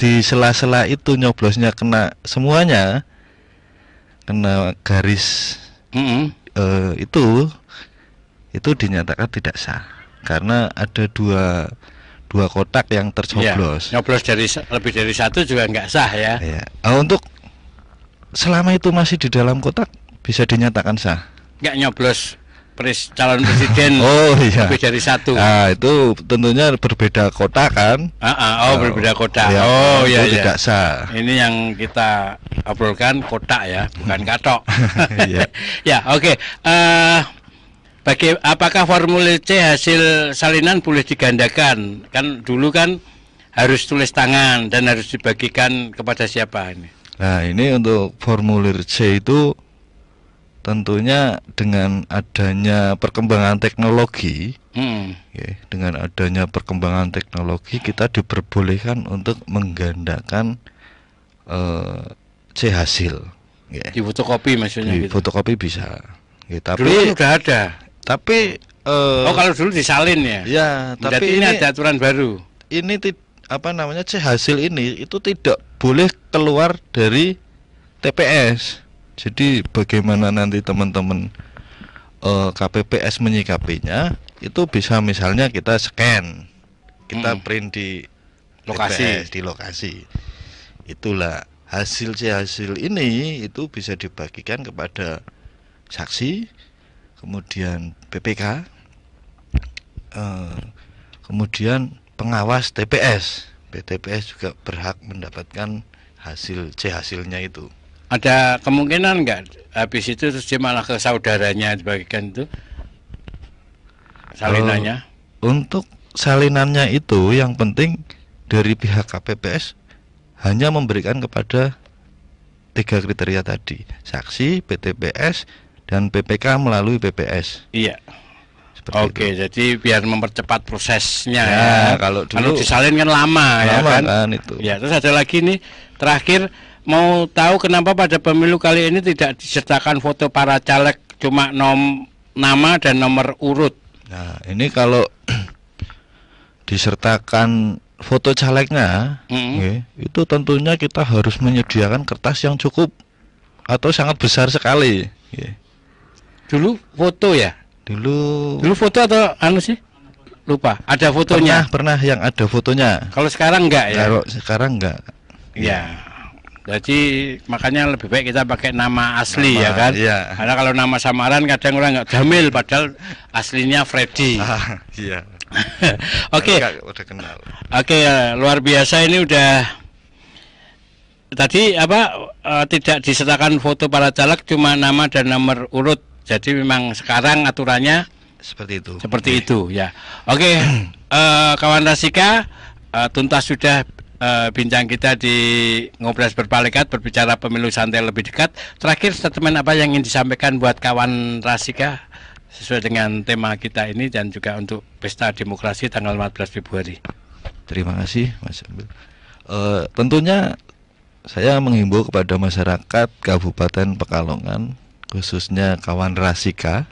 di sela-sela itu nyoblosnya kena semuanya, kena garis itu dinyatakan tidak sah karena ada dua kotak yang tercoblos. Nyoblos lebih dari satu juga nggak sah ya. Ya. Untuk selama itu masih di dalam kotak bisa dinyatakan sah. Nggak nyoblos calon presiden lebih dari satu. Nah, itu tentunya berbeda kotak kan? Berbeda kotak. Itu tidak sah. Ini yang kita obrolkan kotak ya, bukan katok. Ya, oke. Apakah formulir C hasil salinan boleh digandakan? Kan dulu kan harus tulis tangan dan harus dibagikan kepada siapa ini? Nah, ini untuk formulir C itu tentunya dengan adanya perkembangan teknologi, dengan adanya perkembangan teknologi kita diperbolehkan untuk menggandakan C hasil. Di fotokopi maksudnya? Di fotokopi bisa. Tapi dulu kan udah ada. Tapi kalau dulu disalin ya? Ya, tapi ini ada aturan baru. Ini C hasil ini itu tidak boleh keluar dari TPS. Jadi bagaimana nanti teman-teman KPPS menyikapinya itu bisa misalnya kita scan, kita print di lokasi. TPS, di lokasi. Itulah hasil ini itu bisa dibagikan kepada saksi, kemudian PPK, kemudian pengawas TPS. TPS juga berhak mendapatkan hasil hasilnya itu. Ada kemungkinan nggak habis itu terus dia malah ke saudaranya dibagikan itu salinannya? Untuk salinannya itu yang penting dari pihak KPPS hanya memberikan kepada 3 kriteria tadi: saksi, PTPS, dan PPK melalui PPS. Iya. Oke, jadi biar mempercepat prosesnya ya. Kalau disalin kan lama ya kan? Itu. Ya, terus ada lagi nih terakhir. Mau tahu kenapa pada pemilu kali ini tidak disertakan foto para caleg, cuma nama dan nomor urut? Nah, ini kalau disertakan foto calegnya, itu tentunya kita harus menyediakan kertas yang cukup atau sangat besar sekali. Dulu foto ya? Dulu foto atau sih? Lupa. Ada fotonya? Pernah yang ada fotonya. Kalau sekarang enggak ya? Kalau sekarang enggak. Ya. Jadi makanya lebih baik kita pakai nama asli ya kan? Iya. Karena kalau nama samaran kadang orang nggak Jamil padahal aslinya Freddy. Iya. Oke. Udah kenal. Oke, luar biasa ini udah. Tadi tidak disertakan foto para caleg, cuma nama dan nomor urut. Jadi memang sekarang aturannya seperti itu. Seperti itu ya. Oke, kawan Rasika, tuntas sudah bincang kita di Ngobras Berpalekat, berbicara pemilu santai lebih dekat. Terakhir statement apa yang ingin disampaikan buat kawan Rasika sesuai dengan tema kita ini dan juga untuk Pesta Demokrasi tanggal 14 Februari. Terima kasih Mas Ambil. Tentunya saya menghimbau kepada masyarakat Kabupaten Pekalongan, khususnya kawan Rasika,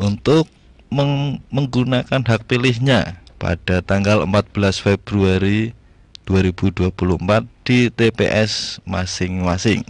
untuk menggunakan hak pilihnya pada tanggal 14 Februari 2024 di TPS masing-masing.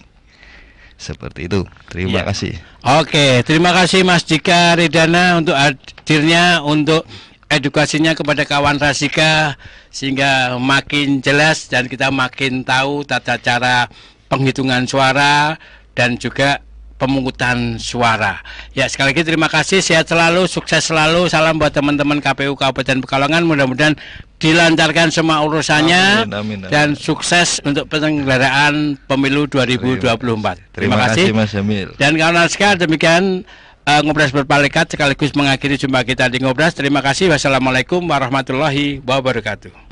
Seperti itu. Terima kasih. Oke, terima kasih Mas Dika Redana untuk hadirnya, untuk edukasinya kepada kawan Rasika sehingga makin jelas dan kita makin tahu tata cara penghitungan suara dan juga pemungutan suara. Ya, sekali lagi terima kasih, sehat selalu, sukses selalu, salam buat teman-teman KPU Kabupaten Pekalongan, mudah-mudahan dilancarkan semua urusannya. Amin. Dan sukses untuk penyelenggaraan pemilu 2024. Terima kasih Mas Jamil. Dan kawan Rasika, demikian Ngobras Berpalekat sekaligus mengakhiri jumpa kita di Ngobras. Terima kasih, wassalamualaikum warahmatullahi wabarakatuh.